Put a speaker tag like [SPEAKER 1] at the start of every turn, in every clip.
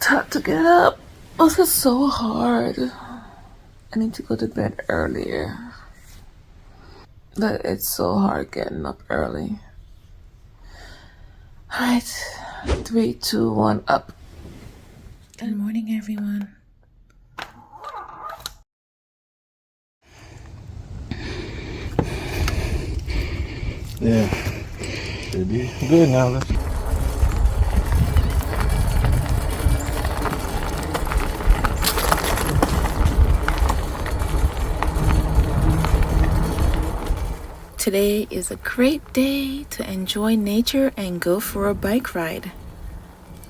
[SPEAKER 1] Time to get up. This is so hard. I need to go to bed earlier. But it's so hard getting up early. Alright. 3, 2, 1, up.
[SPEAKER 2] Good morning, everyone.
[SPEAKER 3] Yeah. Should be good now. Let's
[SPEAKER 2] Today is a great day to enjoy nature and go for a bike ride.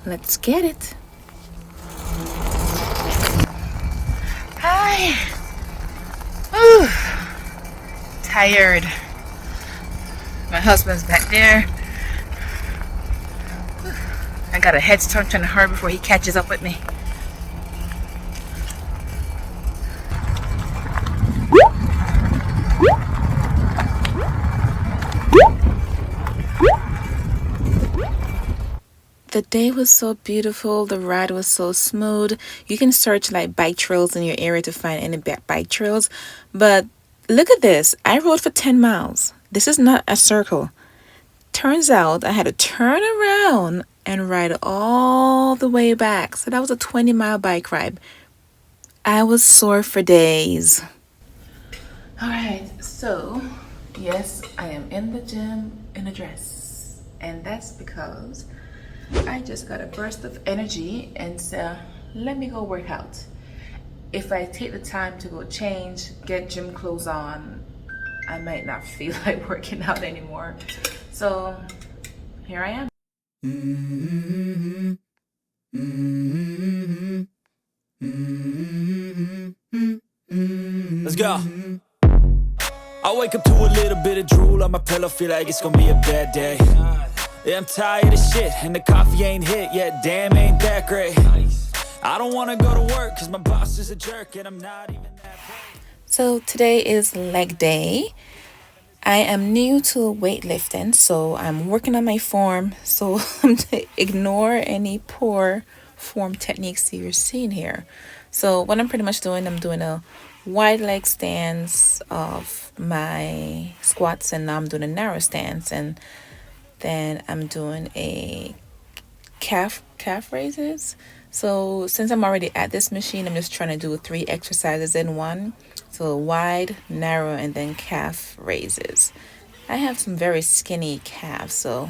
[SPEAKER 2] Let's get it. Hi. Ooh. Tired. My husband's back there. I got a head start trying to hurry before he catches up with me. The day was so beautiful. The ride was so smooth. You can search like bike trails in your area to find any bike trails. But look at this. I rode for 10 miles. This is not a circle. Turns out I had to turn around and ride all the way back. So that was a 20-mile bike ride. I was sore for days. All right. So, yes, I am in the gym in a dress. And that's because I just got a burst of energy and said, let me go work out. If I take the time to go change, get gym clothes on, I might not feel like working out anymore. So here I am.
[SPEAKER 4] Let's go. I wake up to a little bit of drool on my pillow, feel like it's gonna be a bad day. Yeah, I'm tired of shit, and the coffee ain't hit yet, damn, ain't that great. I don't wanna go to work, cause my boss is a jerk, and I'm not even that great.
[SPEAKER 2] So today is leg day. I am new to weightlifting, so I'm working on my form. So ignore any poor form techniques that you're seeing here. So what I'm pretty much doing, I'm doing a wide leg stance of my squats, and now I'm doing a narrow stance, and then I'm doing a calf raises. So since I'm already at this machine, I'm just trying to do 3 exercises in one. So wide, narrow, and then calf raises. I have some very skinny calves, so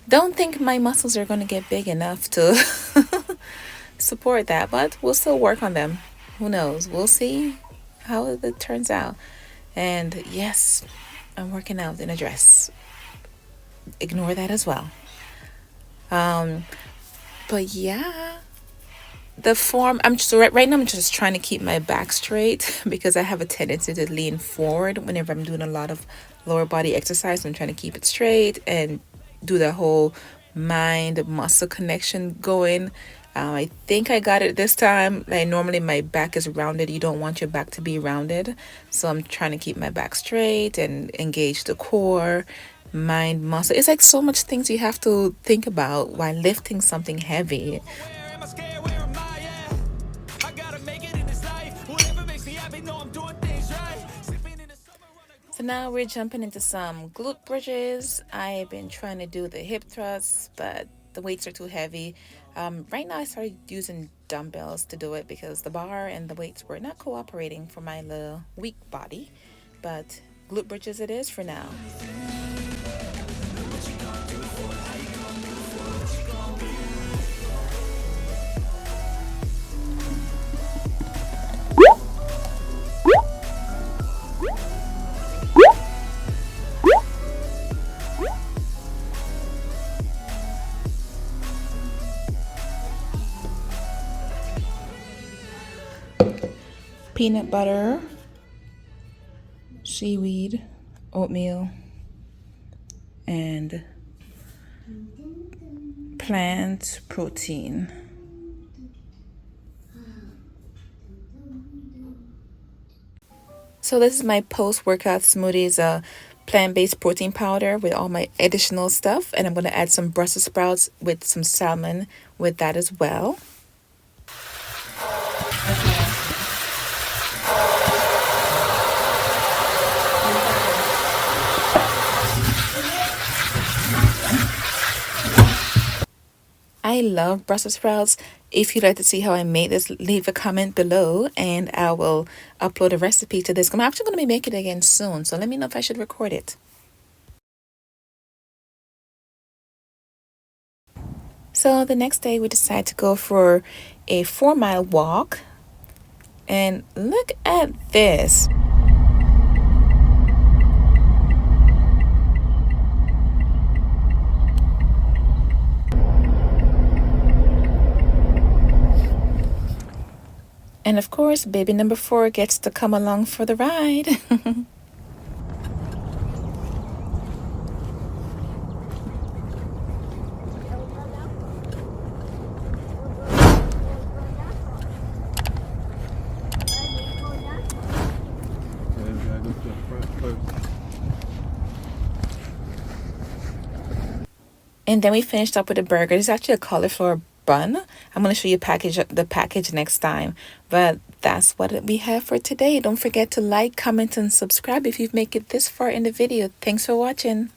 [SPEAKER 2] don't think my muscles are going to get big enough to support that, but we'll still work on them. Who knows? We'll see how it turns out. And yes, I'm working out in a dress. Ignore that as well. But yeah, the form, I'm just right now I'm just trying to keep my back straight because I have a tendency to lean forward whenever I'm doing a lot of lower body exercise. I'm trying to keep it straight and do the whole mind muscle connection going. I think I got it this time. Like normally my back is rounded. You don't want your back to be rounded, so I'm trying to keep my back straight and engage the core, mind, muscle. It's like so much things you have to think about while lifting something heavy.
[SPEAKER 4] Where am I scared? Where am I at? I gotta make it in this life. Whatever makes me happy, know I'm doing things right. Sipping in the summer on a
[SPEAKER 2] So now we're jumping into some glute bridges. I've been trying to do the hip thrusts, but the weights are too heavy. Right now I started using dumbbells to do it because the bar and the weights were not cooperating for my little weak body. But glute bridges it is for now. Peanut butter, seaweed, oatmeal, and plant protein. So this is my post-workout smoothies, plant-based protein powder with all my additional stuff, and I'm going to add some Brussels sprouts with some salmon with that as well. I love Brussels sprouts. If you'd like to see how I made this, leave a comment below and I will upload a recipe to this. I'm actually going to be making it again soon, so let me know if I should record it. So the next day we decided to go for a 4-mile walk. And look at this. And of course, baby number 4 gets to come along for the ride. And then we finished up with a burger. It's actually a cauliflower bun. I'm going to show you the package next time. But that's what we have for today. Don't forget to like, comment, and subscribe if you've made it this far in the video. Thanks for watching.